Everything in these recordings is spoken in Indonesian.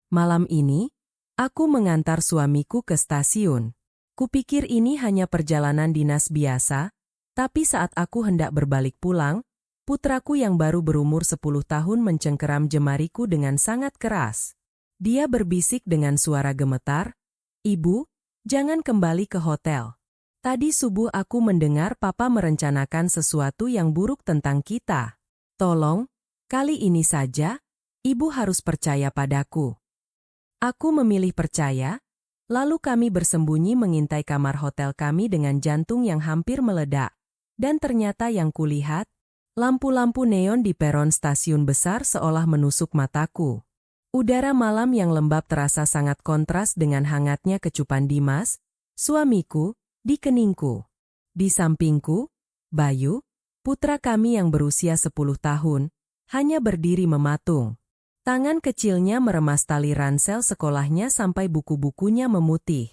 Malam ini, aku mengantar suamiku ke stasiun. Kupikir ini hanya perjalanan dinas biasa, tapi saat aku hendak berbalik pulang, putraku yang baru berumur 10 tahun mencengkeram jemariku dengan sangat keras. Dia berbisik dengan suara gemetar, "Ibu, jangan kembali ke hotel. Tadi subuh aku mendengar papa merencanakan sesuatu yang buruk tentang kita. Tolong, kali ini saja, ibu harus percaya padaku." Aku memilih percaya, lalu kami bersembunyi mengintai kamar hotel kami dengan jantung yang hampir meledak. Dan ternyata yang kulihat, lampu-lampu neon di peron stasiun besar seolah menusuk mataku. Udara malam yang lembab terasa sangat kontras dengan hangatnya kecupan Dimas, suamiku, di keningku. Di sampingku, Bayu, putra kami yang berusia 10 tahun, hanya berdiri mematung. Tangan kecilnya meremas tali ransel sekolahnya sampai buku-bukunya memutih.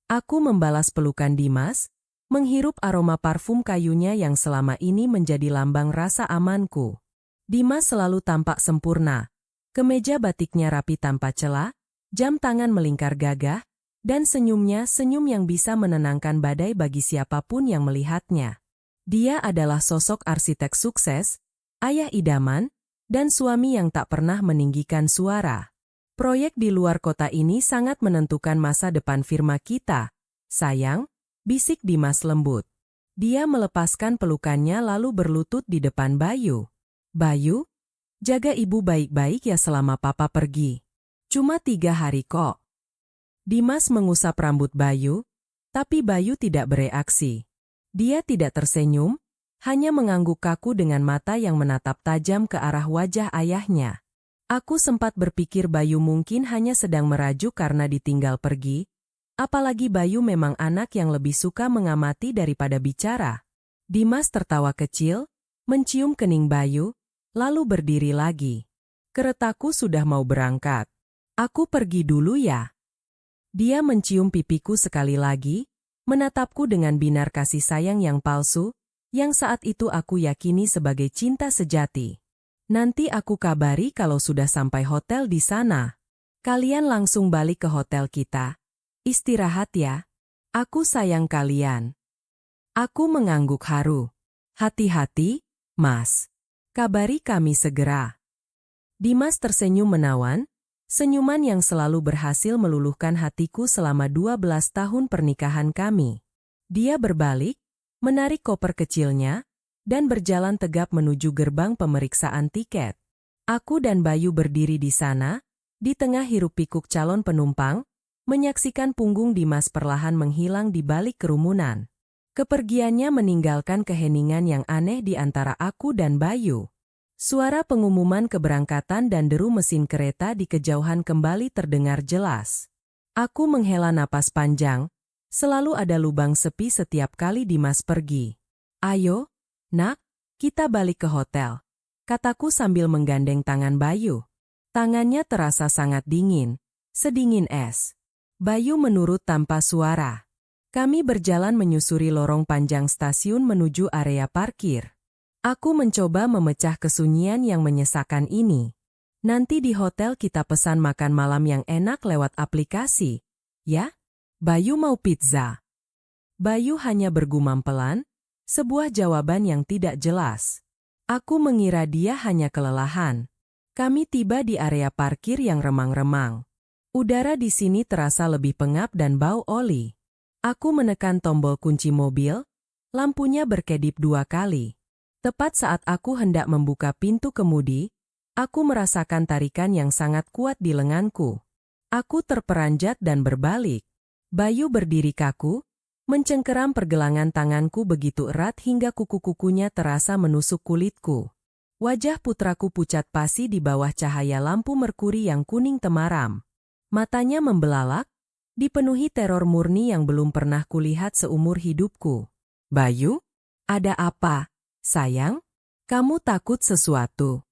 Aku membalas pelukan Dimas, menghirup aroma parfum kayunya yang selama ini menjadi lambang rasa amanku. Dimas selalu tampak sempurna. Kemeja batiknya rapi tanpa celah, jam tangan melingkar gagah, dan senyumnya senyum yang bisa menenangkan badai bagi siapapun yang melihatnya. Dia adalah sosok arsitek sukses, ayah idaman, dan suami yang tak pernah meninggikan suara. Proyek di luar kota ini sangat menentukan masa depan firma kita. Sayang, bisik Dimas lembut. Dia melepaskan pelukannya lalu berlutut di depan Bayu. "Bayu, jaga ibu baik-baik ya selama papa pergi. Cuma 3 hari kok." Dimas mengusap rambut Bayu, tapi Bayu tidak bereaksi. Dia tidak tersenyum, hanya mengangguk kaku dengan mata yang menatap tajam ke arah wajah ayahnya. Aku sempat berpikir Bayu mungkin hanya sedang merajuk karena ditinggal pergi, apalagi Bayu memang anak yang lebih suka mengamati daripada bicara. Dimas tertawa kecil, mencium kening Bayu, lalu berdiri lagi. "Keretaku sudah mau berangkat. Aku pergi dulu ya." Dia mencium pipiku sekali lagi, menatapku dengan binar kasih sayang yang palsu, yang saat itu aku yakini sebagai cinta sejati. "Nanti aku kabari kalau sudah sampai hotel di sana. Kalian langsung balik ke hotel kita. Istirahat ya. Aku sayang kalian." Aku mengangguk haru. "Hati-hati, Mas. Kabari kami segera." Dimas tersenyum menawan, senyuman yang selalu berhasil meluluhkan hatiku selama 12 tahun pernikahan kami. Dia berbalik, menarik koper kecilnya, dan berjalan tegap menuju gerbang pemeriksaan tiket. Aku dan Bayu berdiri di sana, di tengah hiruk-pikuk calon penumpang, menyaksikan punggung Dimas perlahan menghilang di balik kerumunan. Kepergiannya meninggalkan keheningan yang aneh di antara aku dan Bayu. Suara pengumuman keberangkatan dan deru mesin kereta di kejauhan kembali terdengar jelas. Aku menghela napas panjang. Selalu ada lubang sepi setiap kali Dimas pergi. "Ayo, nak, kita balik ke hotel," kataku sambil menggandeng tangan Bayu. Tangannya terasa sangat dingin, sedingin es. Bayu menurut tanpa suara. Kami berjalan menyusuri lorong panjang stasiun menuju area parkir. Aku mencoba memecah kesunyian yang menyesakan ini. "Nanti di hotel kita pesan makan malam yang enak lewat aplikasi, ya?" "Bayu mau pizza." Bayu hanya bergumam pelan, sebuah jawaban yang tidak jelas. Aku mengira dia hanya kelelahan. Kami tiba di area parkir yang remang-remang. Udara di sini terasa lebih pengap dan bau oli. Aku menekan tombol kunci mobil, lampunya berkedip 2 kali. Tepat saat aku hendak membuka pintu kemudi, aku merasakan tarikan yang sangat kuat di lenganku. Aku terperanjat dan berbalik. Bayu berdiri kaku, mencengkeram pergelangan tanganku begitu erat hingga kuku-kukunya terasa menusuk kulitku. Wajah putraku pucat pasi di bawah cahaya lampu merkuri yang kuning temaram. Matanya membelalak, dipenuhi teror murni yang belum pernah kulihat seumur hidupku. "Bayu, ada apa, sayang? Kamu takut sesuatu?"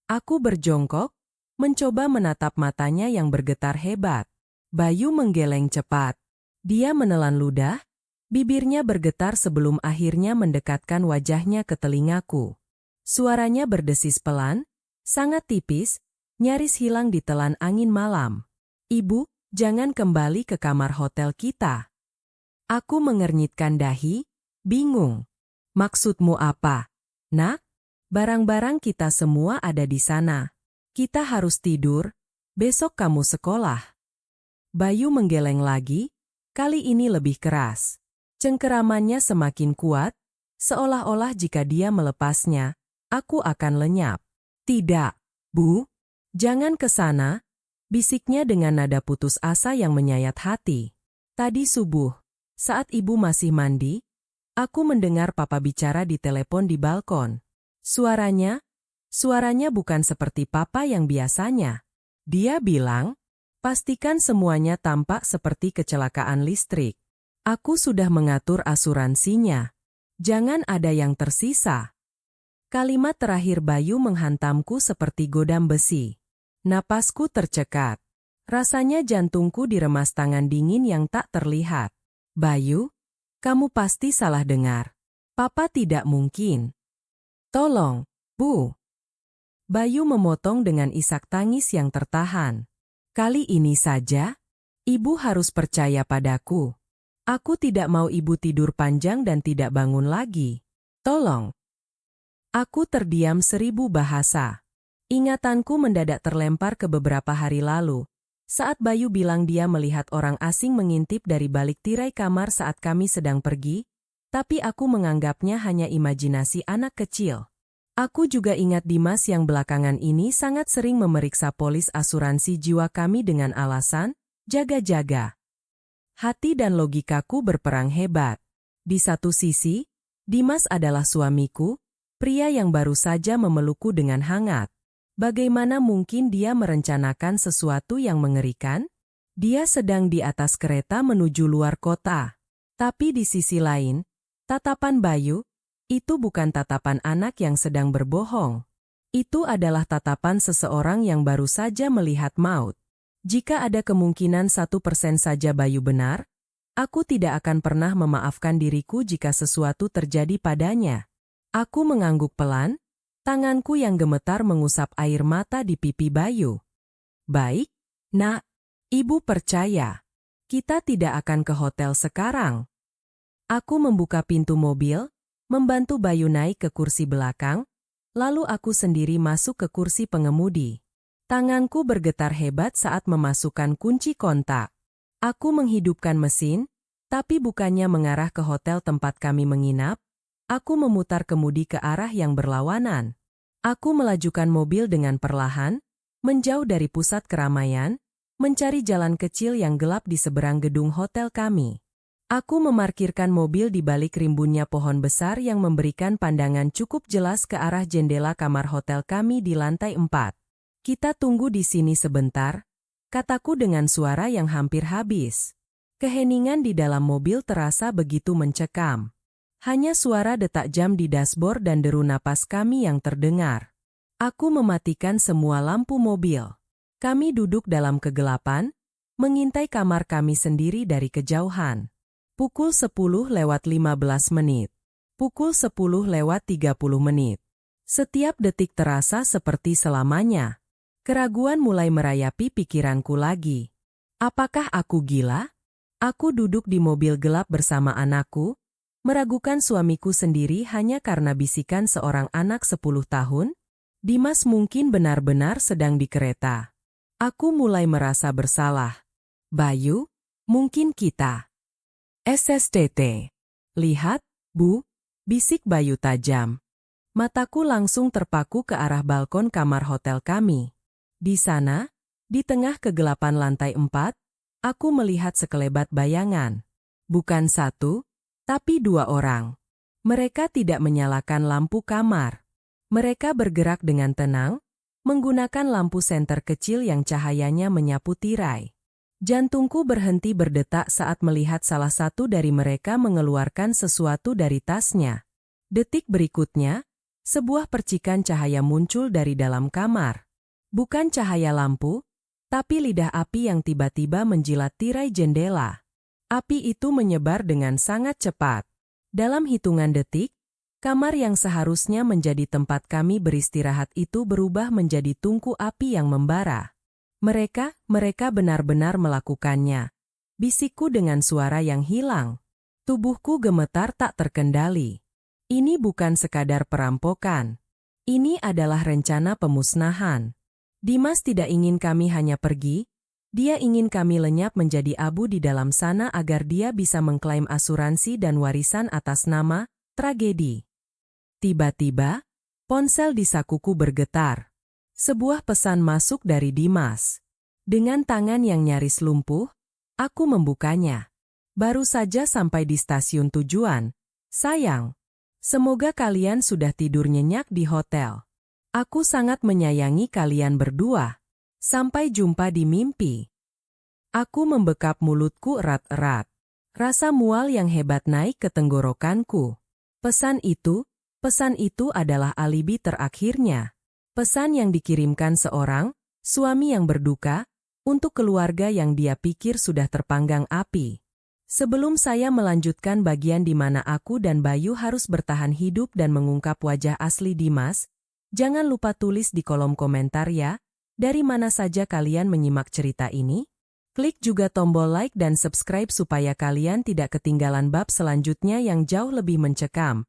Aku berjongkok, mencoba menatap matanya yang bergetar hebat. Bayu menggeleng cepat. Dia menelan ludah, bibirnya bergetar sebelum akhirnya mendekatkan wajahnya ke telingaku. Suaranya berdesis pelan, sangat tipis, nyaris hilang ditelan angin malam. "Ibu, jangan kembali ke kamar hotel kita." Aku mengernyitkan dahi, bingung. "Maksudmu apa, Nak? Barang-barang kita semua ada di sana. Kita harus tidur, besok kamu sekolah." Bayu menggeleng lagi, kali ini lebih keras. Cengkeramannya semakin kuat, seolah-olah jika dia melepasnya, aku akan lenyap. "Tidak, Bu. Jangan ke sana," bisiknya dengan nada putus asa yang menyayat hati. "Tadi subuh, saat ibu masih mandi, aku mendengar papa bicara di telepon di balkon. Suaranya bukan seperti papa yang biasanya. Dia bilang, pastikan semuanya tampak seperti kecelakaan listrik. Aku sudah mengatur asuransinya. Jangan ada yang tersisa." Kalimat terakhir Bayu menghantamku seperti godam besi. Napasku tercekat. Rasanya jantungku diremas tangan dingin yang tak terlihat. "Bayu, kamu pasti salah dengar. Papa tidak mungkin." "Tolong, Bu." Bayu memotong dengan isak tangis yang tertahan. "Kali ini saja, Ibu harus percaya padaku. Aku tidak mau Ibu tidur panjang dan tidak bangun lagi. Tolong." Aku terdiam 1000 bahasa. Ingatanku mendadak terlempar ke beberapa hari lalu, saat Bayu bilang dia melihat orang asing mengintip dari balik tirai kamar saat kami sedang pergi, tapi aku menganggapnya hanya imajinasi anak kecil. Aku juga ingat Dimas yang belakangan ini sangat sering memeriksa polis asuransi jiwa kami dengan alasan, jaga-jaga. Hati dan logikaku berperang hebat. Di satu sisi, Dimas adalah suamiku, pria yang baru saja memelukku dengan hangat. Bagaimana mungkin dia merencanakan sesuatu yang mengerikan? Dia sedang di atas kereta menuju luar kota. Tapi di sisi lain, tatapan Bayu, itu bukan tatapan anak yang sedang berbohong. Itu adalah tatapan seseorang yang baru saja melihat maut. Jika ada kemungkinan 1% saja Bayu benar, aku tidak akan pernah memaafkan diriku jika sesuatu terjadi padanya. Aku mengangguk pelan, tanganku yang gemetar mengusap air mata di pipi Bayu. "Baik, Nak. Ibu percaya. Kita tidak akan ke hotel sekarang." Aku membuka pintu mobil, membantu Bayu naik ke kursi belakang, lalu aku sendiri masuk ke kursi pengemudi. Tanganku bergetar hebat saat memasukkan kunci kontak. Aku menghidupkan mesin, tapi bukannya mengarah ke hotel tempat kami menginap, aku memutar kemudi ke arah yang berlawanan. Aku melajukan mobil dengan perlahan, menjauh dari pusat keramaian, mencari jalan kecil yang gelap di seberang gedung hotel kami. Aku memarkirkan mobil di balik rimbunnya pohon besar yang memberikan pandangan cukup jelas ke arah jendela kamar hotel kami di lantai 4. "Kita tunggu di sini sebentar," kataku dengan suara yang hampir habis. Keheningan di dalam mobil terasa begitu mencekam. Hanya suara detak jam di dashboard dan deru napas kami yang terdengar. Aku mematikan semua lampu mobil. Kami duduk dalam kegelapan, mengintai kamar kami sendiri dari kejauhan. Pukul 10:15 menit. Pukul 10:30 menit. Setiap detik terasa seperti selamanya. Keraguan mulai merayapi pikiranku lagi. Apakah aku gila? Aku duduk di mobil gelap bersama anakku, meragukan suamiku sendiri hanya karena bisikan seorang anak 10 tahun? Dimas mungkin benar-benar sedang di kereta. Aku mulai merasa bersalah. Bayu, mungkin kita. SSTT. "Lihat, Bu," bisik Bayu tajam. Mataku langsung terpaku ke arah balkon kamar hotel kami. Di sana, di tengah kegelapan lantai 4, aku melihat sekelebat bayangan. Bukan satu, tapi 2 orang. Mereka tidak menyalakan lampu kamar. Mereka bergerak dengan tenang, menggunakan lampu senter kecil yang cahayanya menyapu tirai. Jantungku berhenti berdetak saat melihat salah satu dari mereka mengeluarkan sesuatu dari tasnya. Detik berikutnya, sebuah percikan cahaya muncul dari dalam kamar. Bukan cahaya lampu, tapi lidah api yang tiba-tiba menjilat tirai jendela. Api itu menyebar dengan sangat cepat. Dalam hitungan detik, Kamar yang seharusnya menjadi tempat kami beristirahat itu berubah menjadi tungku api yang membara. Mereka benar-benar melakukannya. Bisikku dengan suara yang hilang. Tubuhku gemetar tak terkendali. Ini bukan sekadar perampokan. Ini adalah rencana pemusnahan. Dimas tidak ingin kami hanya pergi, dia ingin kami lenyap menjadi abu di dalam sana agar dia bisa mengklaim asuransi dan warisan atas nama tragedi. Tiba-tiba, ponsel di sakuku bergetar. Sebuah pesan masuk dari Dimas. Dengan tangan yang nyaris lumpuh, aku membukanya. Baru saja sampai di stasiun tujuan. Sayang, semoga kalian sudah tidur nyenyak di hotel. Aku sangat menyayangi kalian berdua. Sampai jumpa di mimpi. Aku membekap mulutku erat-erat. Rasa mual yang hebat naik ke tenggorokanku. Pesan itu adalah alibi terakhirnya. Pesan yang dikirimkan seorang suami yang berduka untuk keluarga yang dia pikir sudah terpanggang api. Sebelum saya melanjutkan bagian di mana aku dan Bayu harus bertahan hidup dan mengungkap wajah asli Dimas, jangan lupa tulis di kolom komentar ya, dari mana saja kalian menyimak cerita ini. Klik juga tombol like dan subscribe supaya kalian tidak ketinggalan bab selanjutnya yang jauh lebih mencekam.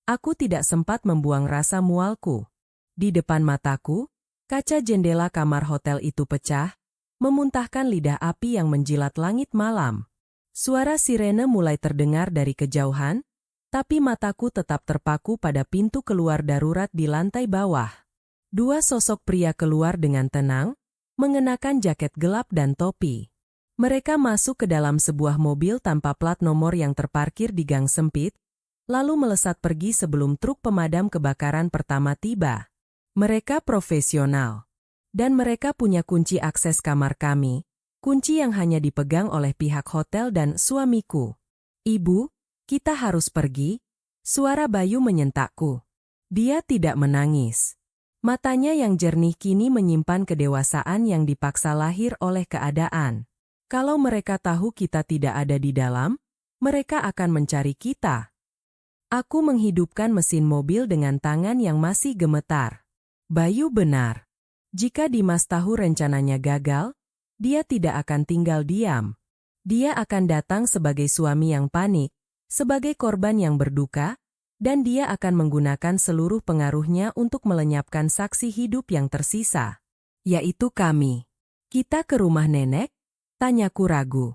Aku tidak sempat membuang rasa mualku. Di depan mataku, kaca jendela kamar hotel itu pecah, memuntahkan lidah api yang menjilat langit malam. Suara sirene mulai terdengar dari kejauhan, tapi mataku tetap terpaku pada pintu keluar darurat di lantai bawah. Dua sosok pria keluar dengan tenang, mengenakan jaket gelap dan topi. Mereka masuk ke dalam sebuah mobil tanpa plat nomor yang terparkir di gang sempit, lalu melesat pergi sebelum truk pemadam kebakaran pertama tiba. Mereka profesional. Dan mereka punya kunci akses kamar kami. Kunci yang hanya dipegang oleh pihak hotel dan suamiku. Ibu, kita harus pergi. Suara Bayu menyentakku. Dia tidak menangis. Matanya yang jernih kini menyimpan kedewasaan yang dipaksa lahir oleh keadaan. Kalau mereka tahu kita tidak ada di dalam, mereka akan mencari kita. Aku menghidupkan mesin mobil dengan tangan yang masih gemetar. Bayu benar. Jika Dimas tahu rencananya gagal, dia tidak akan tinggal diam. Dia akan datang sebagai suami yang panik, sebagai korban yang berduka, dan dia akan menggunakan seluruh pengaruhnya untuk melenyapkan saksi hidup yang tersisa. Yaitu kami. Kita ke rumah nenek? Tanyaku ragu.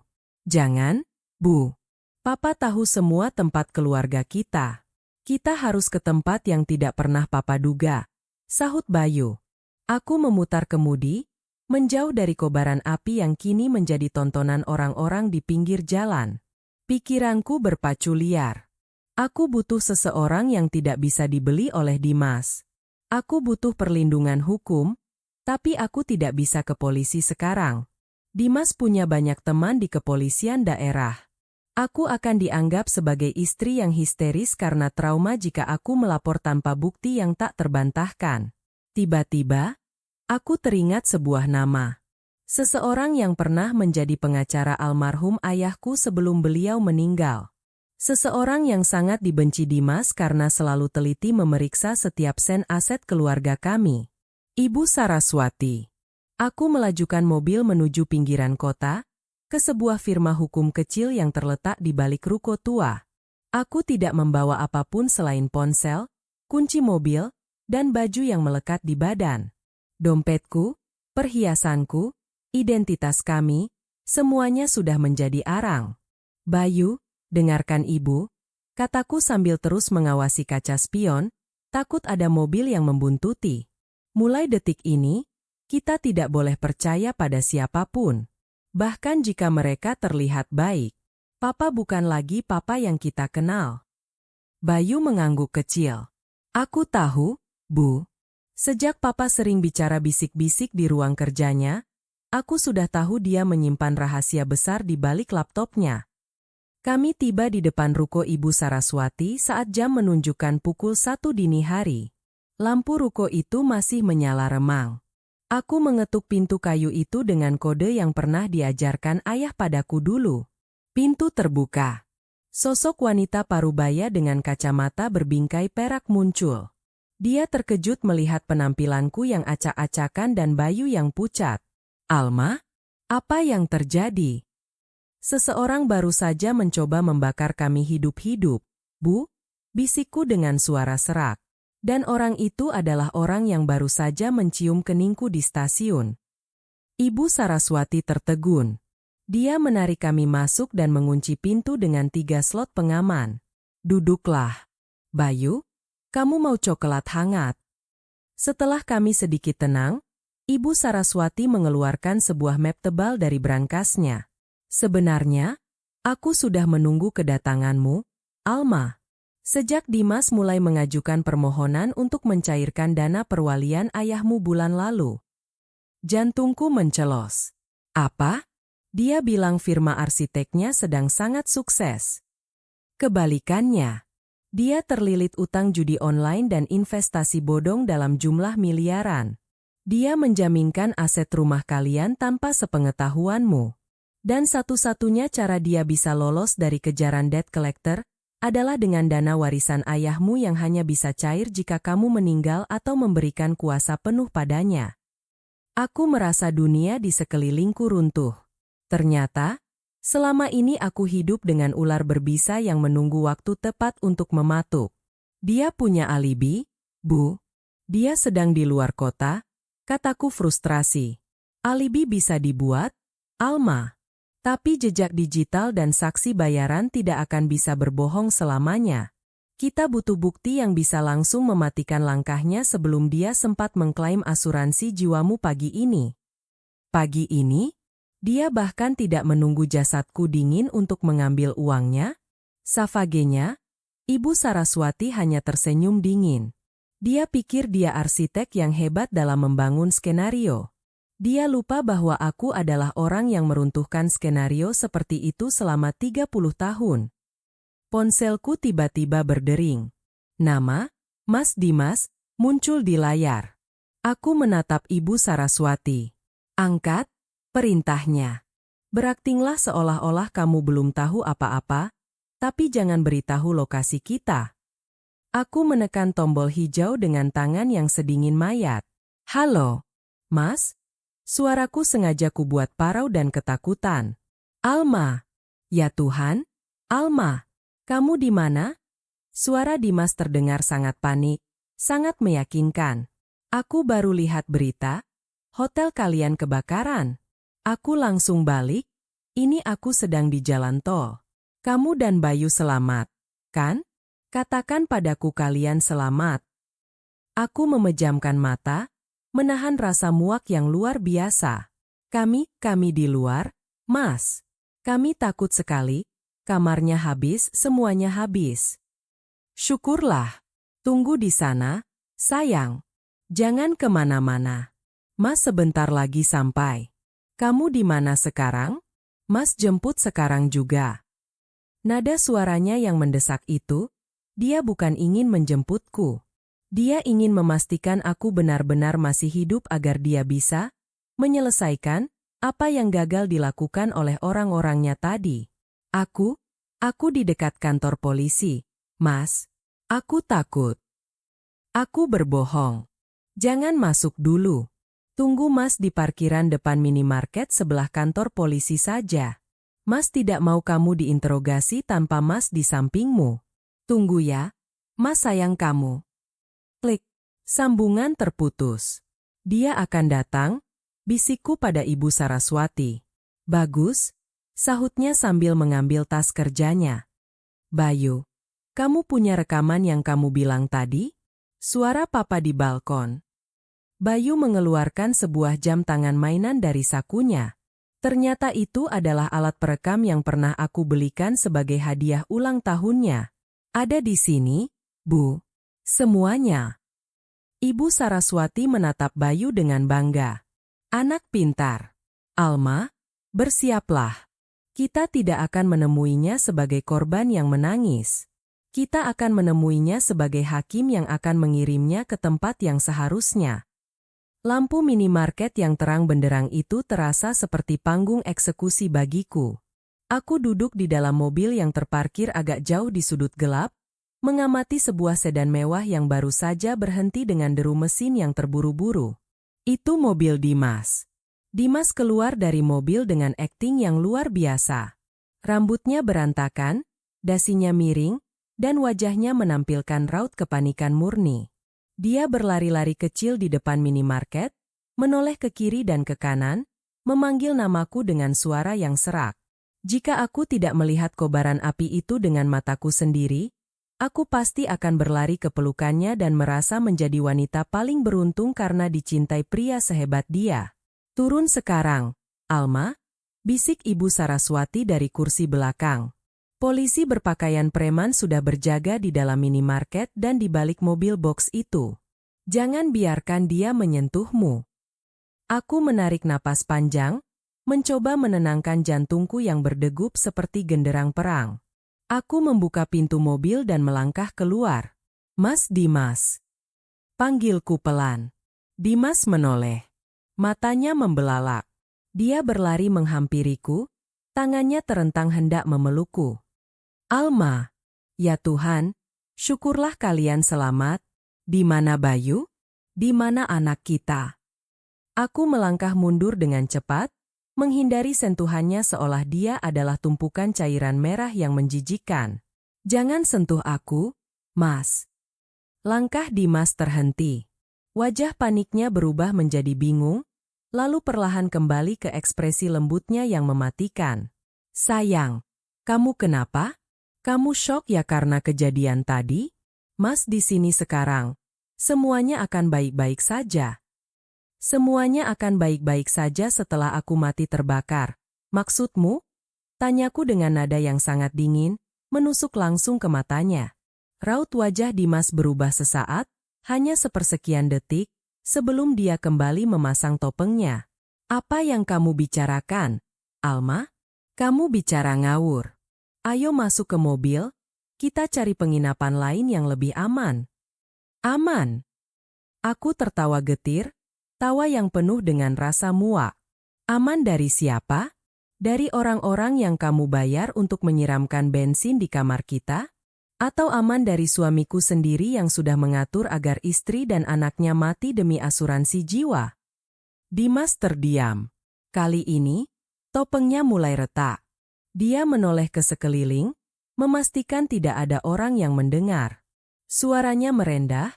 Jangan, Bu. Papa tahu semua tempat keluarga kita. Kita harus ke tempat yang tidak pernah Papa duga. Sahut Bayu. Aku memutar kemudi, menjauh dari kobaran api yang kini menjadi tontonan orang-orang di pinggir jalan. Pikiranku berpacu liar. Aku butuh seseorang yang tidak bisa dibeli oleh Dimas. Aku butuh perlindungan hukum, tapi aku tidak bisa ke polisi sekarang. Dimas punya banyak teman di kepolisian daerah. Aku akan dianggap sebagai istri yang histeris karena trauma jika aku melapor tanpa bukti yang tak terbantahkan. Tiba-tiba, aku teringat sebuah nama. Seseorang yang pernah menjadi pengacara almarhum ayahku sebelum beliau meninggal. Seseorang yang sangat dibenci Dimas karena selalu teliti memeriksa setiap sen aset keluarga kami. Ibu Saraswati. Aku melajukan mobil menuju pinggiran kota, ke sebuah firma hukum kecil yang terletak di balik ruko tua. Aku tidak membawa apapun selain ponsel, kunci mobil, dan baju yang melekat di badan. Dompetku, perhiasanku, identitas kami, semuanya sudah menjadi arang. Bayu, dengarkan ibu, kataku sambil terus mengawasi kaca spion, takut ada mobil yang membuntuti. Mulai detik ini, kita tidak boleh percaya pada siapapun. Bahkan jika mereka terlihat baik. Papa bukan lagi papa yang kita kenal. Bayu mengangguk kecil. Aku tahu, Bu. Sejak Papa sering bicara bisik-bisik di ruang kerjanya, aku sudah tahu dia menyimpan rahasia besar di balik laptopnya. Kami tiba di depan ruko Ibu Saraswati saat jam menunjukkan pukul 1 dini hari. Lampu ruko itu masih menyala remang. Aku mengetuk pintu kayu itu dengan kode yang pernah diajarkan ayah padaku dulu. Pintu terbuka. Sosok wanita parubaya dengan kacamata berbingkai perak muncul. Dia terkejut melihat penampilanku yang acak-acakan dan bayu yang pucat. Alma? Apa yang terjadi? Seseorang baru saja mencoba membakar kami hidup-hidup, Bu, bisikku dengan suara serak. Dan orang itu adalah orang yang baru saja mencium keningku di stasiun. Ibu Saraswati tertegun. Dia menarik kami masuk dan mengunci pintu dengan 3 slot pengaman. Duduklah. Bayu, kamu mau coklat hangat? Setelah kami sedikit tenang, Ibu Saraswati mengeluarkan sebuah map tebal dari brankasnya. Sebenarnya, aku sudah menunggu kedatanganmu, Alma. Sejak Dimas mulai mengajukan permohonan untuk mencairkan dana perwalian ayahmu bulan lalu. Jantungku mencelos. Apa? Dia bilang firma arsiteknya sedang sangat sukses. Kebalikannya, dia terlilit utang judi online dan investasi bodong dalam jumlah miliaran. Dia menjaminkan aset rumah kalian tanpa sepengetahuanmu. Dan satu-satunya cara dia bisa lolos dari kejaran debt collector adalah dengan dana warisan ayahmu yang hanya bisa cair jika kamu meninggal atau memberikan kuasa penuh padanya. Aku merasa dunia di sekelilingku runtuh. Ternyata, selama ini aku hidup dengan ular berbisa yang menunggu waktu tepat untuk mematuk. Dia punya alibi, Bu. Dia sedang di luar kota, kataku frustrasi. Alibi bisa dibuat, Alma. Tapi jejak digital dan saksi bayaran tidak akan bisa berbohong selamanya. Kita butuh bukti yang bisa langsung mematikan langkahnya sebelum dia sempat mengklaim asuransi jiwamu pagi ini. Pagi ini, dia bahkan tidak menunggu jasadku dingin untuk mengambil uangnya. Savagenya, Ibu Saraswati hanya tersenyum dingin. Dia pikir dia arsitek yang hebat dalam membangun skenario. Dia lupa bahwa aku adalah orang yang meruntuhkan skenario seperti itu selama 30 tahun. Ponselku tiba-tiba berdering. Nama, Mas Dimas, muncul di layar. Aku menatap Ibu Saraswati. Angkat, perintahnya. Beraktinglah seolah-olah kamu belum tahu apa-apa, tapi jangan beritahu lokasi kita. Aku menekan tombol hijau dengan tangan yang sedingin mayat. Halo, Mas? Suaraku sengaja kubuat parau dan ketakutan. Alma. Ya Tuhan, Alma. Kamu di mana? Suara Dimas terdengar sangat panik, sangat meyakinkan. Aku baru lihat berita, hotel kalian kebakaran. Aku langsung balik, ini aku sedang di jalan tol. Kamu dan Bayu selamat, kan? Katakan padaku kalian selamat. Aku memejamkan mata, menahan rasa muak yang luar biasa. Kami di luar, Mas. Kami takut sekali, kamarnya habis, semuanya habis. Syukurlah. Tunggu di sana, sayang. Jangan kemana-mana. Mas sebentar lagi sampai. Kamu di mana sekarang? Mas jemput sekarang juga. Nada suaranya yang mendesak itu, dia bukan ingin menjemputku. Dia ingin memastikan aku benar-benar masih hidup agar dia bisa menyelesaikan apa yang gagal dilakukan oleh orang-orangnya tadi. Aku di dekat kantor polisi. Mas, aku takut. Aku berbohong. Jangan masuk dulu. Tunggu Mas di parkiran depan minimarket sebelah kantor polisi saja. Mas tidak mau kamu diinterogasi tanpa Mas di sampingmu. Tunggu ya, Mas sayang kamu. Klik. Sambungan terputus. Dia akan datang, bisikku pada Ibu Saraswati. Bagus, sahutnya sambil mengambil tas kerjanya. Bayu, kamu punya rekaman yang kamu bilang tadi? Suara papa di balkon. Bayu mengeluarkan sebuah jam tangan mainan dari sakunya. Ternyata itu adalah alat perekam yang pernah aku belikan sebagai hadiah ulang tahunnya. Ada di sini, Bu. Semuanya. Ibu Saraswati menatap Bayu dengan bangga. Anak pintar. Alma, bersiaplah. Kita tidak akan menemuinya sebagai korban yang menangis. Kita akan menemuinya sebagai hakim yang akan mengirimnya ke tempat yang seharusnya. Lampu minimarket yang terang benderang itu terasa seperti panggung eksekusi bagiku. Aku duduk di dalam mobil yang terparkir agak jauh di sudut gelap, mengamati sebuah sedan mewah yang baru saja berhenti dengan deru mesin yang terburu-buru. Itu mobil Dimas. Dimas keluar dari mobil dengan akting yang luar biasa. Rambutnya berantakan, dasinya miring, dan wajahnya menampilkan raut kepanikan murni. Dia berlari-lari kecil di depan minimarket, menoleh ke kiri dan ke kanan, memanggil namaku dengan suara yang serak. Jika aku tidak melihat kobaran api itu dengan mataku sendiri, aku pasti akan berlari ke pelukannya dan merasa menjadi wanita paling beruntung karena dicintai pria sehebat dia. "Turun sekarang, Alma," bisik Ibu Saraswati dari kursi belakang. Polisi berpakaian preman sudah berjaga di dalam minimarket dan di balik mobil box itu. "Jangan biarkan dia menyentuhmu." Aku menarik napas panjang, mencoba menenangkan jantungku yang berdegup seperti genderang perang. Aku membuka pintu mobil dan melangkah keluar. "Mas Dimas." Panggilku pelan. Dimas menoleh. Matanya membelalak. Dia berlari menghampiriku, tangannya terentang hendak memelukku. "Alma, ya Tuhan, syukurlah kalian selamat. Di mana Bayu? Di mana anak kita?" Aku melangkah mundur dengan cepat, menghindari sentuhannya seolah dia adalah tumpukan cairan merah yang menjijikkan. "Jangan sentuh aku, Mas." Langkah Dimas terhenti. Wajah paniknya berubah menjadi bingung, lalu perlahan kembali ke ekspresi lembutnya yang mematikan. "Sayang, kamu kenapa? Kamu syok ya karena kejadian tadi? Mas di sini sekarang. Semuanya akan baik-baik saja." "Semuanya akan baik-baik saja setelah aku mati terbakar. Maksudmu?" Tanyaku dengan nada yang sangat dingin, menusuk langsung ke matanya. Raut wajah Dimas berubah sesaat, hanya sepersekian detik, sebelum dia kembali memasang topengnya. "Apa yang kamu bicarakan, Alma? Kamu bicara ngawur. Ayo masuk ke mobil, kita cari penginapan lain yang lebih aman." "Aman?" Aku tertawa getir, tawa yang penuh dengan rasa muak. "Aman dari siapa? Dari orang-orang yang kamu bayar untuk menyiramkan bensin di kamar kita? Atau aman dari suamiku sendiri yang sudah mengatur agar istri dan anaknya mati demi asuransi jiwa?" Dimas terdiam. Kali ini, topengnya mulai retak. Dia menoleh ke sekeliling, memastikan tidak ada orang yang mendengar. Suaranya merendah,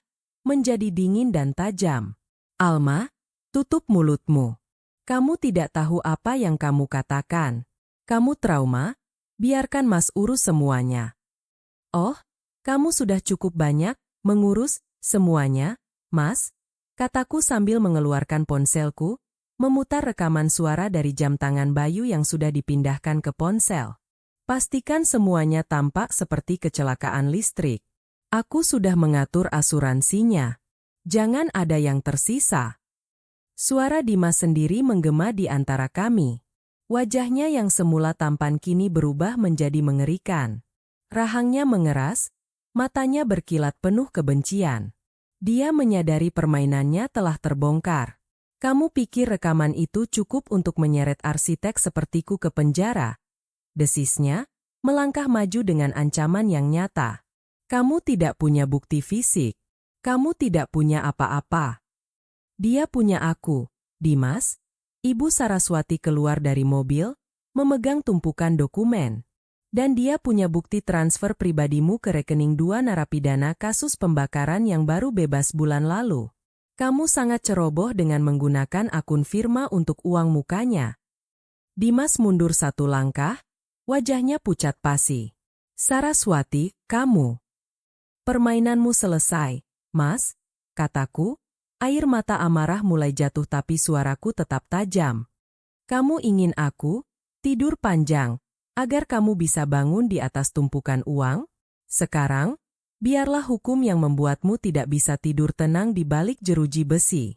menjadi dingin dan tajam. "Alma, tutup mulutmu. Kamu tidak tahu apa yang kamu katakan. Kamu trauma, biarkan Mas urus semuanya." "Oh, kamu sudah cukup banyak mengurus semuanya, Mas," kataku sambil mengeluarkan ponselku, memutar rekaman suara dari jam tangan Bayu yang sudah dipindahkan ke ponsel. "Pastikan semuanya tampak seperti kecelakaan listrik. Aku sudah mengatur asuransinya. Jangan ada yang tersisa." Suara Dimas sendiri menggema di antara kami. Wajahnya yang semula tampan kini berubah menjadi mengerikan. Rahangnya mengeras, matanya berkilat penuh kebencian. Dia menyadari permainannya telah terbongkar. "Kamu pikir rekaman itu cukup untuk menyeret arsitek sepertiku ke penjara?" desisnya, melangkah maju dengan ancaman yang nyata. "Kamu tidak punya bukti fisik. Kamu tidak punya apa-apa." "Dia punya aku, Dimas." Ibu Saraswati keluar dari mobil, memegang tumpukan dokumen. "Dan dia punya bukti transfer pribadimu ke rekening 2 narapidana kasus pembakaran yang baru bebas bulan lalu. Kamu sangat ceroboh dengan menggunakan akun firma untuk uang mukanya." Dimas mundur satu langkah, wajahnya pucat pasi. "Saraswati, kamu. Permainanmu selesai, Mas," kataku. Air mata amarah mulai jatuh tapi suaraku tetap tajam. "Kamu ingin aku tidur panjang agar kamu bisa bangun di atas tumpukan uang? Sekarang, biarlah hukum yang membuatmu tidak bisa tidur tenang di balik jeruji besi."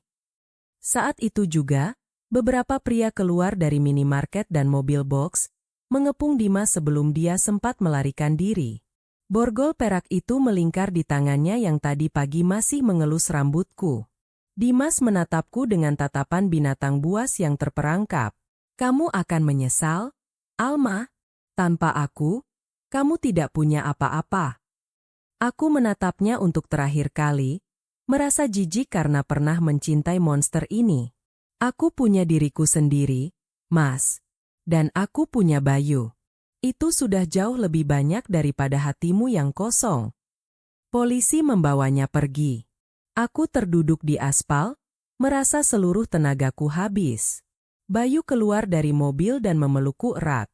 Saat itu juga, beberapa pria keluar dari minimarket dan mobil box, mengepung Dimas sebelum dia sempat melarikan diri. Borgol perak itu melingkar di tangannya yang tadi pagi masih mengelus rambutku. Dimas menatapku dengan tatapan binatang buas yang terperangkap. "Kamu akan menyesal, Alma." Tanpa aku, kamu tidak punya apa-apa. Aku menatapnya untuk terakhir kali, merasa jijik karena pernah mencintai monster ini. Aku punya diriku sendiri, Mas. Dan aku punya Bayu. Itu sudah jauh lebih banyak daripada hatimu yang kosong. Polisi membawanya pergi. Aku terduduk di aspal, merasa seluruh tenagaku habis. Bayu keluar dari mobil dan memelukku erat.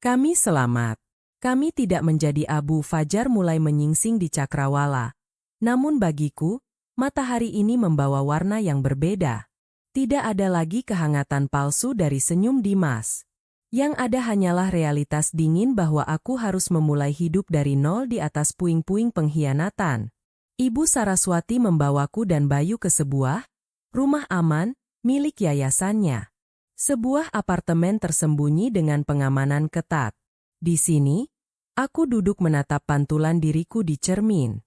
Kami selamat. Kami tidak menjadi abu. Fajar mulai menyingsing di cakrawala. Namun bagiku, matahari ini membawa warna yang berbeda. Tidak ada lagi kehangatan palsu dari senyum Dimas. Yang ada hanyalah realitas dingin bahwa aku harus memulai hidup dari nol di atas puing-puing pengkhianatan. Ibu Saraswati membawaku dan Bayu ke sebuah rumah aman milik yayasannya. Sebuah apartemen tersembunyi dengan pengamanan ketat. Di sini, aku duduk menatap pantulan diriku di cermin.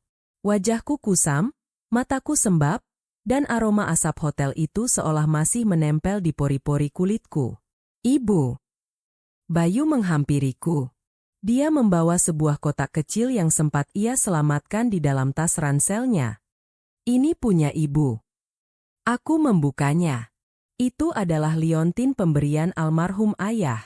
Wajahku kusam, mataku sembab, dan aroma asap hotel itu seolah masih menempel di pori-pori kulitku. Ibu. Bayu menghampiriku. Dia membawa sebuah kotak kecil yang sempat ia selamatkan di dalam tas ranselnya. Ini punya ibu. Aku membukanya. Itu adalah liontin pemberian almarhum ayah.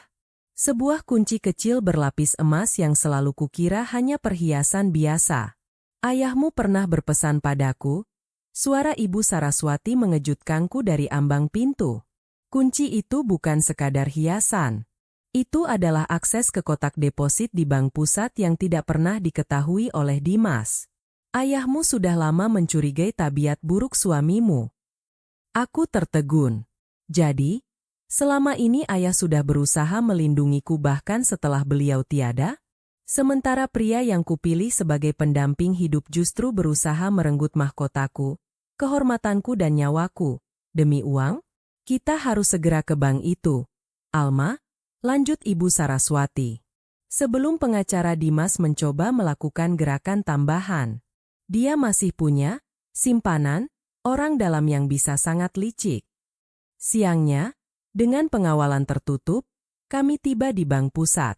Sebuah kunci kecil berlapis emas yang selalu kukira hanya perhiasan biasa. Ayahmu pernah berpesan padaku. Suara Ibu Saraswati mengejutkanku dari ambang pintu. Kunci itu bukan sekadar hiasan. Itu adalah akses ke kotak deposit di bank pusat yang tidak pernah diketahui oleh Dimas. Ayahmu sudah lama mencurigai tabiat buruk suamimu. Aku tertegun. Jadi, selama ini ayah sudah berusaha melindungiku bahkan setelah beliau tiada? Sementara pria yang kupilih sebagai pendamping hidup justru berusaha merenggut mahkotaku, kehormatanku dan nyawaku. Demi uang? Kita harus segera ke bank itu. Alma, lanjut Ibu Saraswati. Sebelum pengacara Dimas mencoba melakukan gerakan tambahan. Dia masih punya simpanan orang dalam yang bisa sangat licik. Siangnya, dengan pengawalan tertutup, kami tiba di bank pusat.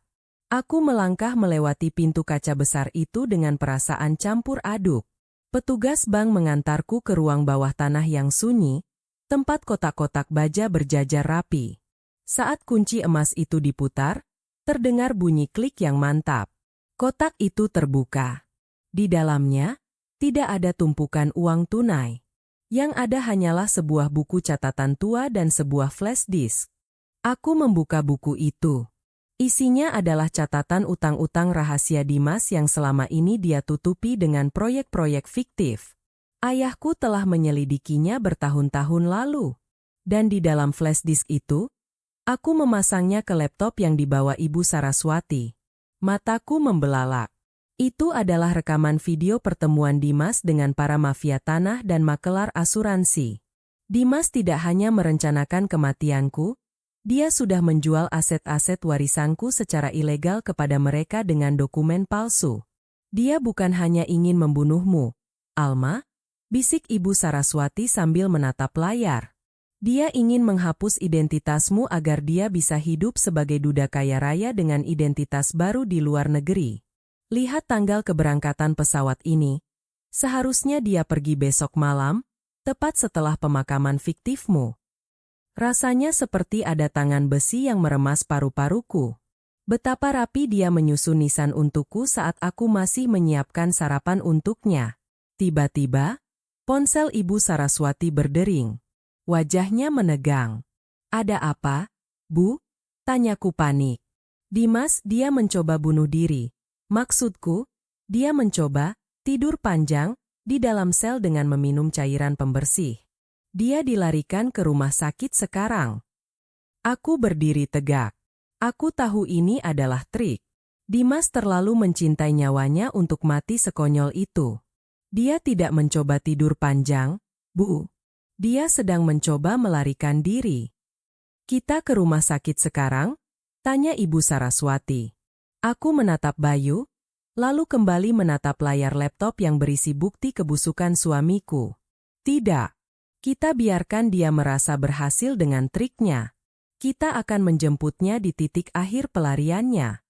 Aku melangkah melewati pintu kaca besar itu dengan perasaan campur aduk. Petugas bank mengantarku ke ruang bawah tanah yang sunyi, tempat kotak-kotak baja berjajar rapi. Saat kunci emas itu diputar, terdengar bunyi klik yang mantap. Kotak itu terbuka. Di dalamnya, tidak ada tumpukan uang tunai. Yang ada hanyalah sebuah buku catatan tua dan sebuah flash disk. Aku membuka buku itu. Isinya adalah catatan utang-utang rahasia Dimas yang selama ini dia tutupi dengan proyek-proyek fiktif. Ayahku telah menyelidikinya bertahun-tahun lalu. Dan di dalam flash disk itu, aku memasangnya ke laptop yang dibawa Ibu Saraswati. Mataku membelalak. Itu adalah rekaman video pertemuan Dimas dengan para mafia tanah dan makelar asuransi. Dimas tidak hanya merencanakan kematianku, dia sudah menjual aset-aset warisanku secara ilegal kepada mereka dengan dokumen palsu. Dia bukan hanya ingin membunuhmu, Alma, bisik Ibu Saraswati sambil menatap layar. Dia ingin menghapus identitasmu agar dia bisa hidup sebagai duda kaya raya dengan identitas baru di luar negeri. Lihat tanggal keberangkatan pesawat ini. Seharusnya dia pergi besok malam, tepat setelah pemakaman fiktifmu. Rasanya seperti ada tangan besi yang meremas paru-paruku. Betapa rapi dia menyusun nisan untukku saat aku masih menyiapkan sarapan untuknya. Tiba-tiba, ponsel Ibu Saraswati berdering. Wajahnya menegang. Ada apa, Bu? Tanyaku panik. Dimas, dia mencoba bunuh diri. Maksudku, dia mencoba tidur panjang di dalam sel dengan meminum cairan pembersih. Dia dilarikan ke rumah sakit sekarang. Aku berdiri tegak. Aku tahu ini adalah trik. Dimas terlalu mencintai nyawanya untuk mati sekonyol itu. Dia tidak mencoba tidur panjang, Bu. Dia sedang mencoba melarikan diri. Kita ke rumah sakit sekarang? Tanya Ibu Saraswati. Aku menatap Bayu, lalu kembali menatap layar laptop yang berisi bukti kebusukan suamiku. Tidak. Kita biarkan dia merasa berhasil dengan triknya. Kita akan menjemputnya di titik akhir pelariannya.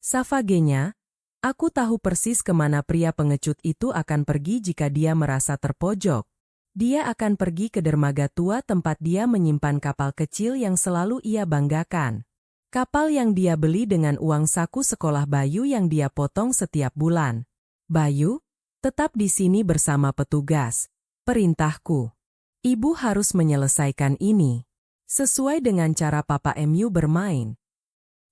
Savagenya, aku tahu persis kemana pria pengecut itu akan pergi jika dia merasa terpojok. Dia akan pergi ke dermaga tua tempat dia menyimpan kapal kecil yang selalu ia banggakan. Kapal yang dia beli dengan uang saku sekolah Bayu yang dia potong setiap bulan. Bayu, tetap di sini bersama petugas. Perintahku. Ibu harus menyelesaikan ini. Sesuai dengan cara Papa MU bermain.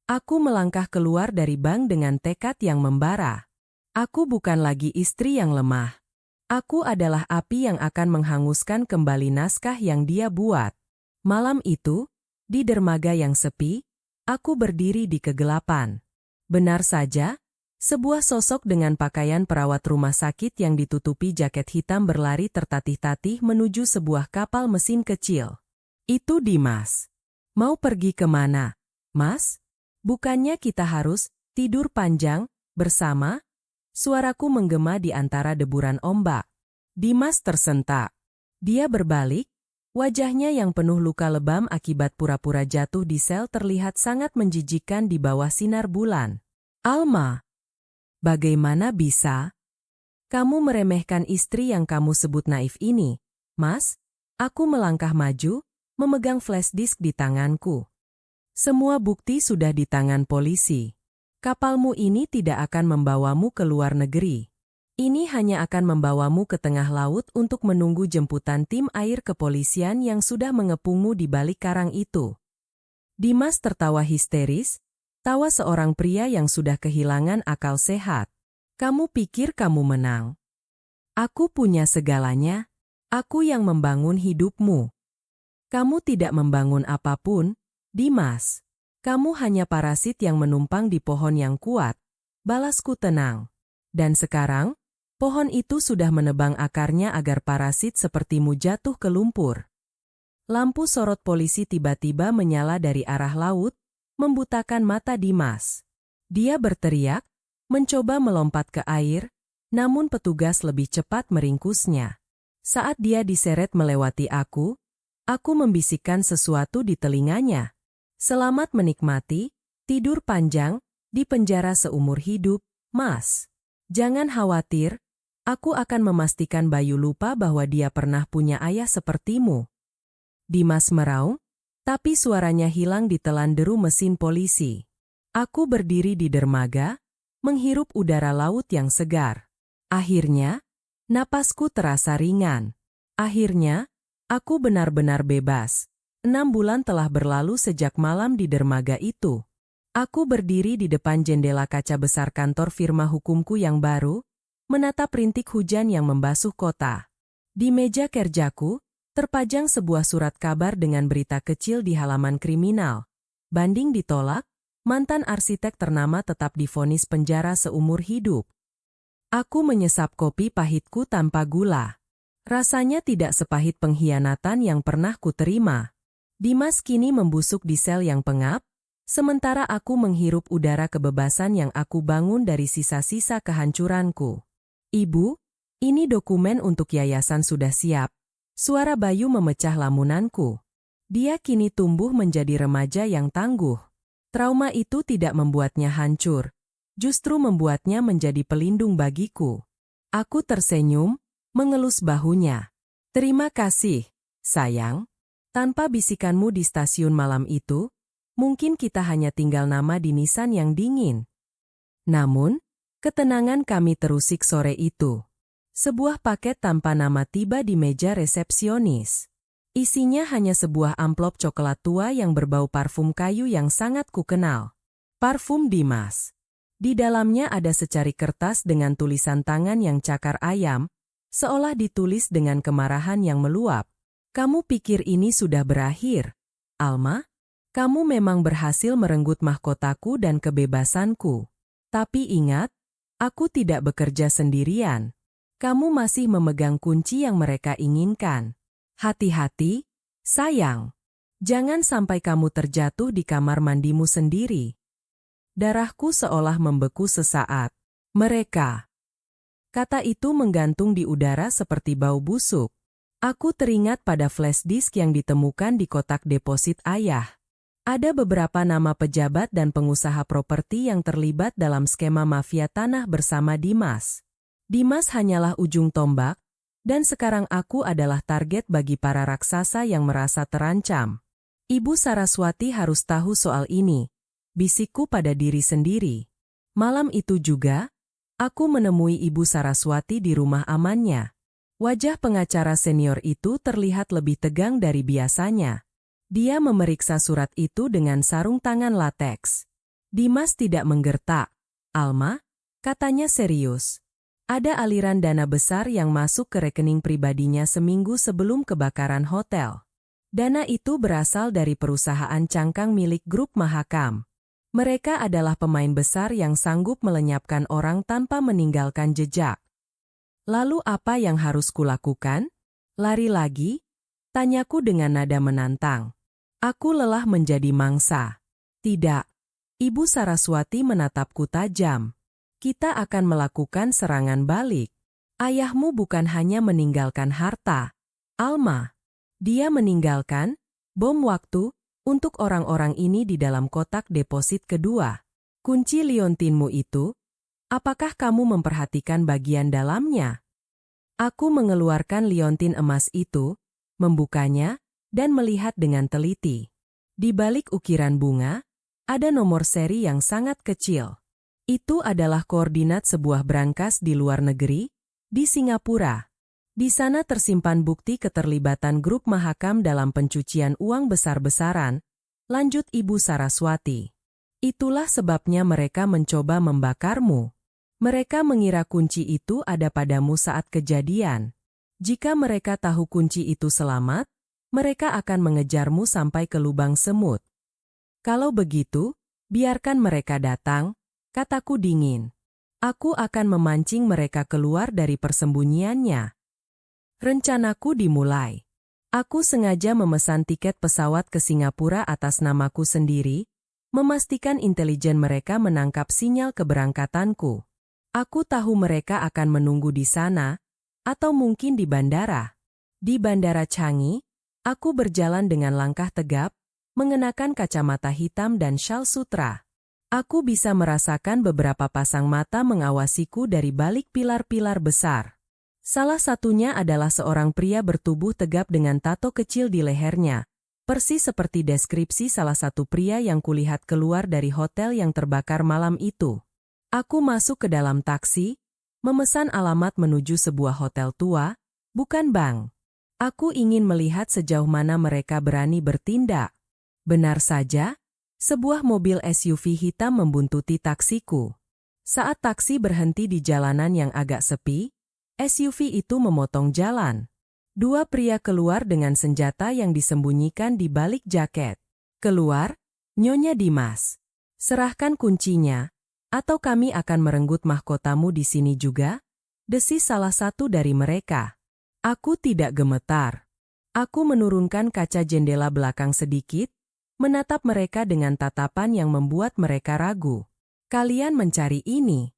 Aku melangkah keluar dari bank dengan tekad yang membara. Aku bukan lagi istri yang lemah. Aku adalah api yang akan menghanguskan kembali naskah yang dia buat. Malam itu, di dermaga yang sepi, aku berdiri di kegelapan. Benar saja, sebuah sosok dengan pakaian perawat rumah sakit yang ditutupi jaket hitam berlari tertatih-tatih menuju sebuah kapal mesin kecil. Itu Dimas. Mau pergi kemana, Mas? Bukannya kita harus tidur panjang bersama? Suaraku menggema di antara deburan ombak. Dimas tersentak. Dia berbalik, wajahnya yang penuh luka lebam akibat pura-pura jatuh di sel terlihat sangat menjijikkan di bawah sinar bulan. Alma, bagaimana bisa? Kamu meremehkan istri yang kamu sebut naif ini, Mas? Aku melangkah maju, memegang flash disk di tanganku. Semua bukti sudah di tangan polisi. Kapalmu ini tidak akan membawamu ke luar negeri. Ini hanya akan membawamu ke tengah laut untuk menunggu jemputan tim air kepolisian yang sudah mengepungmu di balik karang itu. Dimas tertawa histeris, tawa seorang pria yang sudah kehilangan akal sehat. Kamu pikir kamu menang? Aku punya segalanya. Aku yang membangun hidupmu. Kamu tidak membangun apapun, Dimas. Kamu hanya parasit yang menumpang di pohon yang kuat. Balasku tenang. Dan sekarang, pohon itu sudah menebang akarnya agar parasit sepertimu jatuh ke lumpur. Lampu sorot polisi tiba-tiba menyala dari arah laut, membutakan mata Dimas. Dia berteriak, mencoba melompat ke air, namun petugas lebih cepat meringkusnya. Saat dia diseret melewati aku membisikkan sesuatu di telinganya. Selamat menikmati, tidur panjang, di penjara seumur hidup, Mas. Jangan khawatir, aku akan memastikan Bayu lupa bahwa dia pernah punya ayah sepertimu. Dimas meraung, tapi suaranya hilang ditelan deru mesin polisi. Aku berdiri di dermaga, menghirup udara laut yang segar. Akhirnya, napasku terasa ringan. Akhirnya, aku benar-benar bebas. 6 bulan telah berlalu sejak malam di dermaga itu. Aku berdiri di depan jendela kaca besar kantor firma hukumku yang baru, menatap rintik hujan yang membasuh kota. Di meja kerjaku, terpajang sebuah surat kabar dengan berita kecil di halaman kriminal. Banding ditolak, mantan arsitek ternama tetap divonis penjara seumur hidup. Aku menyesap kopi pahitku tanpa gula. Rasanya tidak sepahit pengkhianatan yang pernah kuterima. Dimas kini membusuk di sel yang pengap, sementara aku menghirup udara kebebasan yang aku bangun dari sisa-sisa kehancuranku. Ibu, ini dokumen untuk yayasan sudah siap. Suara Bayu memecah lamunanku. Dia kini tumbuh menjadi remaja yang tangguh. Trauma itu tidak membuatnya hancur, justru membuatnya menjadi pelindung bagiku. Aku tersenyum, mengelus bahunya. Terima kasih, sayang. Tanpa bisikanmu di stasiun malam itu, mungkin kita hanya tinggal nama di nisan yang dingin. Namun, ketenangan kami terusik sore itu. Sebuah paket tanpa nama tiba di meja resepsionis. Isinya hanya sebuah amplop coklat tua yang berbau parfum kayu yang sangat kukenal. Parfum Dimas. Di dalamnya ada secari kertas dengan tulisan tangan yang cakar ayam, seolah ditulis dengan kemarahan yang meluap. Kamu pikir ini sudah berakhir, Alma? Kamu memang berhasil merenggut mahkotaku dan kebebasanku. Tapi ingat, aku tidak bekerja sendirian. Kamu masih memegang kunci yang mereka inginkan. Hati-hati, sayang. Jangan sampai kamu terjatuh di kamar mandimu sendiri. Darahku seolah membeku sesaat. Mereka. Kata itu menggantung di udara seperti bau busuk. Aku teringat pada flash disk yang ditemukan di kotak deposit ayah. Ada beberapa nama pejabat dan pengusaha properti yang terlibat dalam skema mafia tanah bersama Dimas. Dimas hanyalah ujung tombak, dan sekarang aku adalah target bagi para raksasa yang merasa terancam. Ibu Saraswati harus tahu soal ini, bisikku pada diri sendiri. Malam itu juga, aku menemui Ibu Saraswati di rumah amannya. Wajah pengacara senior itu terlihat lebih tegang dari biasanya. Dia memeriksa surat itu dengan sarung tangan lateks. Dimas tidak menggertak. "Alma," katanya serius. "Ada aliran dana besar yang masuk ke rekening pribadinya seminggu sebelum kebakaran hotel. Dana itu berasal dari perusahaan cangkang milik grup Mahakam. Mereka adalah pemain besar yang sanggup melenyapkan orang tanpa meninggalkan jejak. Lalu apa yang harus kulakukan? Lari lagi?" Tanyaku dengan nada menantang. Aku lelah menjadi mangsa. "Tidak." Ibu Saraswati menatapku tajam. "Kita akan melakukan serangan balik. Ayahmu bukan hanya meninggalkan harta, Alma. Dia meninggalkan bom waktu untuk orang-orang ini di dalam kotak deposit kedua. Kunci liontinmu itu, apakah kamu memperhatikan bagian dalamnya?" Aku mengeluarkan liontin emas itu, membukanya, dan melihat dengan teliti. Di balik ukiran bunga, ada nomor seri yang sangat kecil. Itu adalah koordinat sebuah brankas di luar negeri, di Singapura. Di sana tersimpan bukti keterlibatan grup Mahakam dalam pencucian uang besar-besaran, lanjut Ibu Saraswati. Itulah sebabnya mereka mencoba membakarmu. Mereka mengira kunci itu ada padamu saat kejadian. Jika mereka tahu kunci itu selamat, mereka akan mengejarmu sampai ke lubang semut. Kalau begitu, biarkan mereka datang, kataku dingin. Aku akan memancing mereka keluar dari persembunyiannya. Rencanaku dimulai. Aku sengaja memesan tiket pesawat ke Singapura atas namaku sendiri, memastikan intelijen mereka menangkap sinyal keberangkatanku. Aku tahu mereka akan menunggu di sana, atau mungkin di bandara. Di Bandara Changi, aku berjalan dengan langkah tegap, mengenakan kacamata hitam dan syal sutra. Aku bisa merasakan beberapa pasang mata mengawasiku dari balik pilar-pilar besar. Salah satunya adalah seorang pria bertubuh tegap dengan tato kecil di lehernya, persis seperti deskripsi salah satu pria yang kulihat keluar dari hotel yang terbakar malam itu. Aku masuk ke dalam taksi, memesan alamat menuju sebuah hotel tua, bukan bank. Aku ingin melihat sejauh mana mereka berani bertindak. Benar saja, sebuah mobil SUV hitam membuntuti taksiku. Saat taksi berhenti di jalanan yang agak sepi, SUV itu memotong jalan. Dua pria keluar dengan senjata yang disembunyikan di balik jaket. "Keluar, Nyonya Dimas. Serahkan kuncinya, atau kami akan merenggut mahkotamu di sini juga," desis salah satu dari mereka. Aku tidak gemetar. Aku menurunkan kaca jendela belakang sedikit, menatap mereka dengan tatapan yang membuat mereka ragu. "Kalian mencari ini?"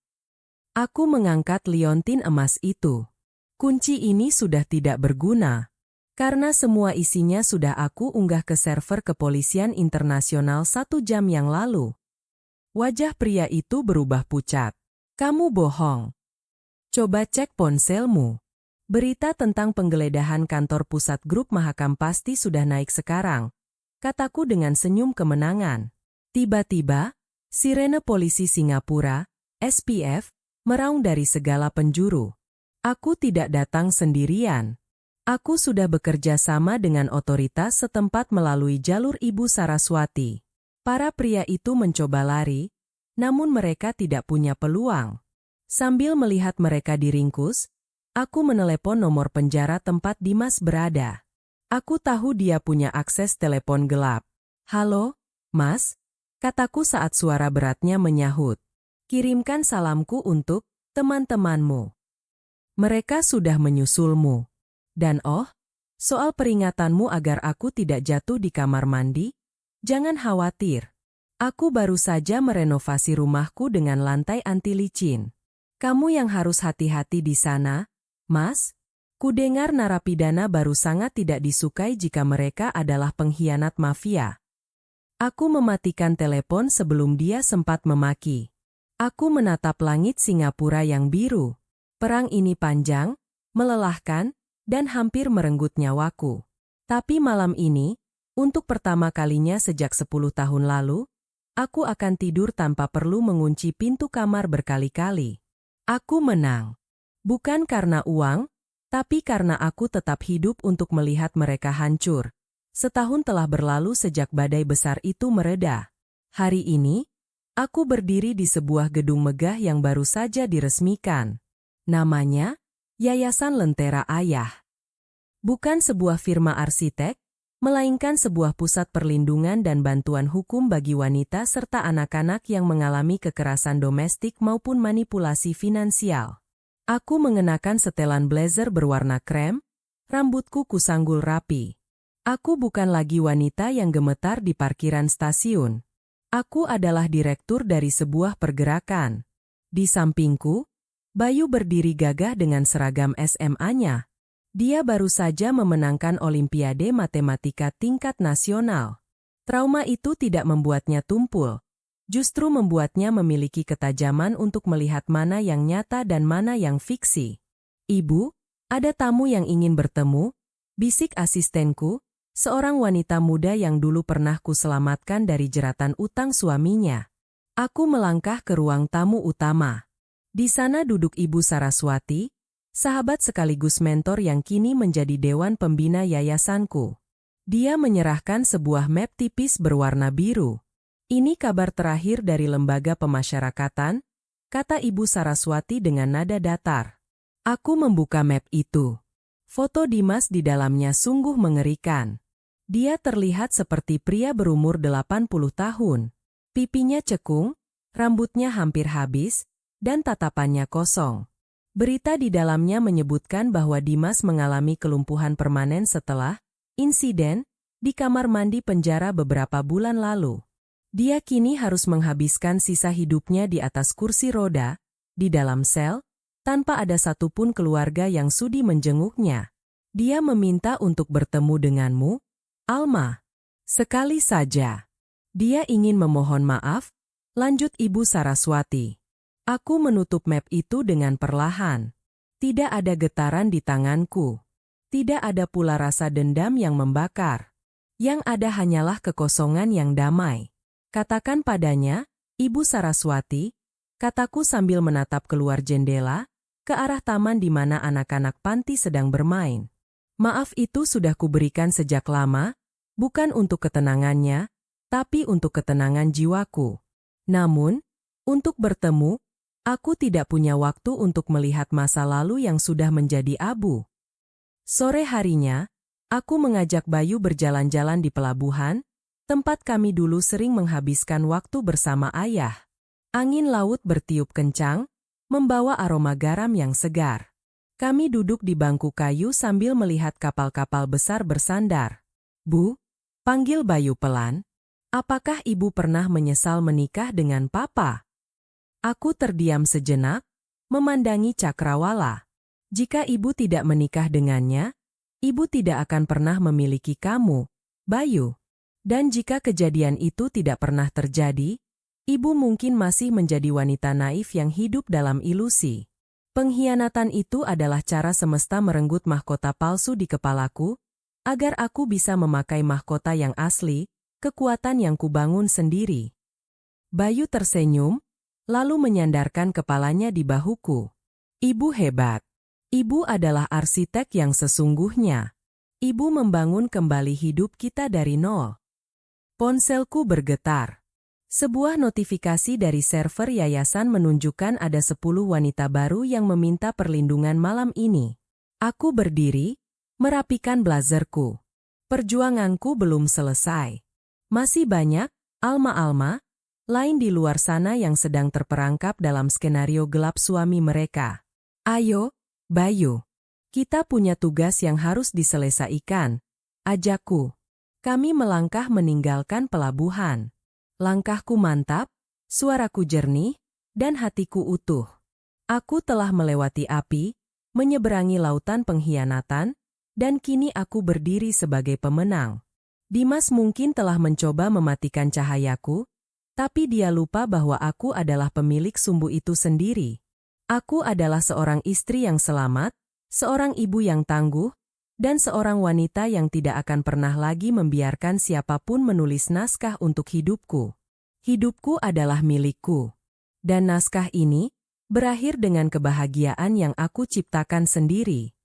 Aku mengangkat liontin emas itu. Kunci ini sudah tidak berguna, karena semua isinya sudah aku unggah ke server kepolisian internasional 1 jam yang lalu. Wajah pria itu berubah pucat. "Kamu bohong. Coba cek ponselmu. Berita tentang penggeledahan kantor pusat grup Mahakam pasti sudah naik sekarang," kataku dengan senyum kemenangan. Tiba-tiba, sirene polisi Singapura, SPF, meraung dari segala penjuru. Aku tidak datang sendirian. Aku sudah bekerja sama dengan otoritas setempat melalui jalur Ibu Saraswati. Para pria itu mencoba lari, namun mereka tidak punya peluang. Sambil melihat mereka diringkus, aku menelepon nomor penjara tempat Dimas berada. Aku tahu dia punya akses telepon gelap. "Halo, Mas," kataku saat suara beratnya menyahut. "Kirimkan salamku untuk teman-temanmu. Mereka sudah menyusulmu. Dan soal peringatanmu agar aku tidak jatuh di kamar mandi, jangan khawatir. Aku baru saja merenovasi rumahku dengan lantai anti licin. Kamu yang harus hati-hati di sana, Mas. Kudengar narapidana baru sangat tidak disukai jika mereka adalah pengkhianat mafia." Aku mematikan telepon sebelum dia sempat memaki. Aku menatap langit Singapura yang biru. Perang ini panjang, melelahkan, dan hampir merenggut nyawaku. Tapi malam ini, untuk pertama kalinya sejak 10 tahun lalu, aku akan tidur tanpa perlu mengunci pintu kamar berkali-kali. Aku menang. Bukan karena uang, tapi karena aku tetap hidup untuk melihat mereka hancur. Setahun telah berlalu sejak badai besar itu mereda. Hari ini, aku berdiri di sebuah gedung megah yang baru saja diresmikan. Namanya, Yayasan Lentera Ayah. Bukan sebuah firma arsitek, melainkan sebuah pusat perlindungan dan bantuan hukum bagi wanita serta anak-anak yang mengalami kekerasan domestik maupun manipulasi finansial. Aku mengenakan setelan blazer berwarna krem, rambutku kusanggul rapi. Aku bukan lagi wanita yang gemetar di parkiran stasiun. Aku adalah direktur dari sebuah pergerakan. Di sampingku, Bayu berdiri gagah dengan seragam SMA-nya. Dia baru saja memenangkan Olimpiade Matematika tingkat nasional. Trauma itu tidak membuatnya tumpul, justru membuatnya memiliki ketajaman untuk melihat mana yang nyata dan mana yang fiksi. "Ibu, ada tamu yang ingin bertemu," bisik asistenku, seorang wanita muda yang dulu pernah kuselamatkan dari jeratan utang suaminya. Aku melangkah ke ruang tamu utama. Di sana duduk Ibu Saraswati, sahabat sekaligus mentor yang kini menjadi dewan pembina yayasanku. Dia menyerahkan sebuah map tipis berwarna biru. "Ini kabar terakhir dari lembaga pemasyarakatan," kata Ibu Saraswati dengan nada datar. Aku membuka map itu. Foto Dimas di dalamnya sungguh mengerikan. Dia terlihat seperti pria berumur 80 tahun. Pipinya cekung, rambutnya hampir habis, dan tatapannya kosong. Berita di dalamnya menyebutkan bahwa Dimas mengalami kelumpuhan permanen setelah insiden di kamar mandi penjara beberapa bulan lalu. Dia kini harus menghabiskan sisa hidupnya di atas kursi roda, di dalam sel, tanpa ada satupun keluarga yang sudi menjenguknya. "Dia meminta untuk bertemu denganmu, Alma. Sekali saja. Dia ingin memohon maaf," lanjut Ibu Saraswati. Aku menutup map itu dengan perlahan. Tidak ada getaran di tanganku. Tidak ada pula rasa dendam yang membakar. Yang ada hanyalah kekosongan yang damai. "Katakan padanya, Ibu Saraswati," kataku sambil menatap keluar jendela, ke arah taman di mana anak-anak panti sedang bermain. Maaf itu sudah kuberikan sejak lama, bukan untuk ketenangannya, tapi untuk ketenangan jiwaku. Namun, untuk bertemu, aku tidak punya waktu untuk melihat masa lalu yang sudah menjadi abu. Sore harinya, aku mengajak Bayu berjalan-jalan di pelabuhan, tempat kami dulu sering menghabiskan waktu bersama ayah. Angin laut bertiup kencang, membawa aroma garam yang segar. Kami duduk di bangku kayu sambil melihat kapal-kapal besar bersandar. "Bu," panggil Bayu pelan, "apakah Ibu pernah menyesal menikah dengan Papa?" Aku terdiam sejenak, memandangi Cakrawala. "Jika Ibu tidak menikah dengannya, Ibu tidak akan pernah memiliki kamu, Bayu. Dan jika kejadian itu tidak pernah terjadi, Ibu mungkin masih menjadi wanita naif yang hidup dalam ilusi. Pengkhianatan itu adalah cara semesta merenggut mahkota palsu di kepalaku, agar aku bisa memakai mahkota yang asli, kekuatan yang kubangun sendiri." Bayu tersenyum, lalu menyandarkan kepalanya di bahuku. "Ibu hebat. Ibu adalah arsitek yang sesungguhnya. Ibu membangun kembali hidup kita dari nol." Ponselku bergetar. Sebuah notifikasi dari server yayasan menunjukkan ada 10 wanita baru yang meminta perlindungan malam ini. Aku berdiri, merapikan blazerku. Perjuanganku belum selesai. Masih banyak, Alma-alma, lain di luar sana yang sedang terperangkap dalam skenario gelap suami mereka. "Ayo, Bayu. Kita punya tugas yang harus diselesaikan," ajakku. Kami melangkah meninggalkan pelabuhan. Langkahku mantap, suaraku jernih, dan hatiku utuh. Aku telah melewati api, menyeberangi lautan pengkhianatan, dan kini aku berdiri sebagai pemenang. Dimas mungkin telah mencoba mematikan cahayaku, tapi dia lupa bahwa aku adalah pemilik sumbu itu sendiri. Aku adalah seorang istri yang selamat, seorang ibu yang tangguh, dan seorang wanita yang tidak akan pernah lagi membiarkan siapapun menulis naskah untuk hidupku. Hidupku adalah milikku. Dan naskah ini berakhir dengan kebahagiaan yang aku ciptakan sendiri.